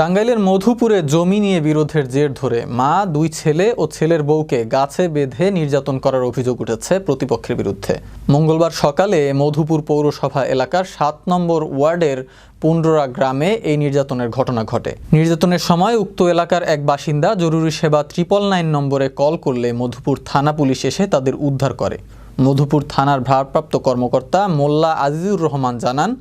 টাঙ্গাইলের মধুপুরে জমি নিয়ে বিরোধের জের ধরে মা, দুই ছেলে ও ছেলের বউকে গাছে বেঁধে নির্যাতন করার অভিযোগ উঠেছে প্রতিপক্ষের বিরুদ্ধে। মঙ্গলবার সকালে মধুপুর পৌরসভা এলাকার ৭ নম্বর ওয়ার্ডের পুন্ডরা গ্রামে এই নির্যাতনের ঘটনা ঘটে। নির্যাতনের সময় উক্ত এলাকার এক বাসিন্দা জরুরি সেবা 999 নম্বরে কল করলে মধুপুর থানা পুলিশ এসে তাদের উদ্ধার করে। মধুপুর থানার ভারপ্রাপ্ত কর্মকর্তা মোল্লা আজিজুর রহমান জানান,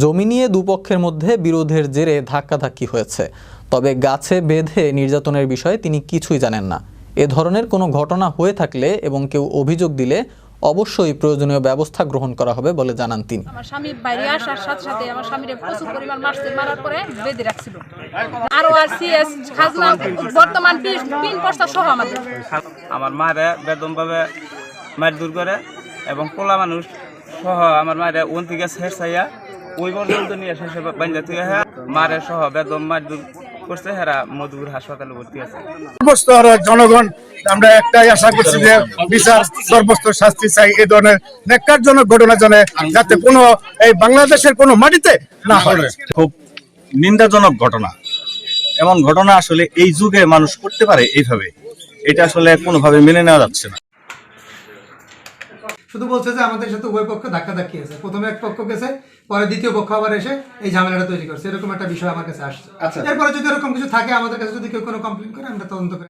জমি নিয়ে দুপক্ষের মধ্যে বিরোধের জেরে ধাক্কাধাক্কি হয়েছে, তবে গাছে বেঁধে নির্যাতনের বিষয়ে তিনি কিছুই জানেন না। এ ধরনের কোনো ঘটনা হয়ে থাকলে এবং কেউ অভিযোগ দিলে অবশ্যই প্রয়োজনীয় ব্যবস্থা গ্রহণ করা হবে বলে জানান তিনি। আমার স্বামী বাইরে আসার সাথে সাথে আমার স্বামীরে প্রচুর পরিমাণ মারার পরে বেঁধে রাখছিল। আরো আর সিএস খাজনা বর্তমান পিন পর্চা সহ আমার মারে বেদমভাবে মারধর করে এবং পোলা মানুষ সহ আমার মারে ওন থেকে শেষ চাইয়া ওই পর্যন্ত নিয়ে শেষে বাইন্দা তুই মারে সহ বেদম মারধর করছে, হেরা মধুপুর হাসপাতালে ভর্তি আছে। জনগণ আমরা একটাই আশা করছি যে বিচার সর্বোচ্চ শাস্তি চাই। এই ধরনের ন্যাক্কারজনক ঘটনা যাতে কোনো এই বাংলাদেশের কোনো মাটিতে না হয়। খুব নিন্দাজনক ঘটনা। এমন ঘটনা আসলে এই যুগে মানুষ করতে পারে এইভাবে, এটা আসলে কোনোভাবে মেনে নেওয়া যাচ্ছে না। শুধু বলছে যে আমাদের সাথে উভয় পক্ষ ধাক্কাধাক্কি আছে, প্রথমে এক পক্ষ গেছে, পরে দ্বিতীয় পক্ষ আবার এসে এই ঝামেলাটা তৈরি করছে, এরকম একটা বিষয় আমার কাছে আসছে। এরপরে যদি এরকম কিছু থাকে, আমাদের কাছে যদি কেউ কোনো কমপ্লেন করে, আমরা তদন্ত করি।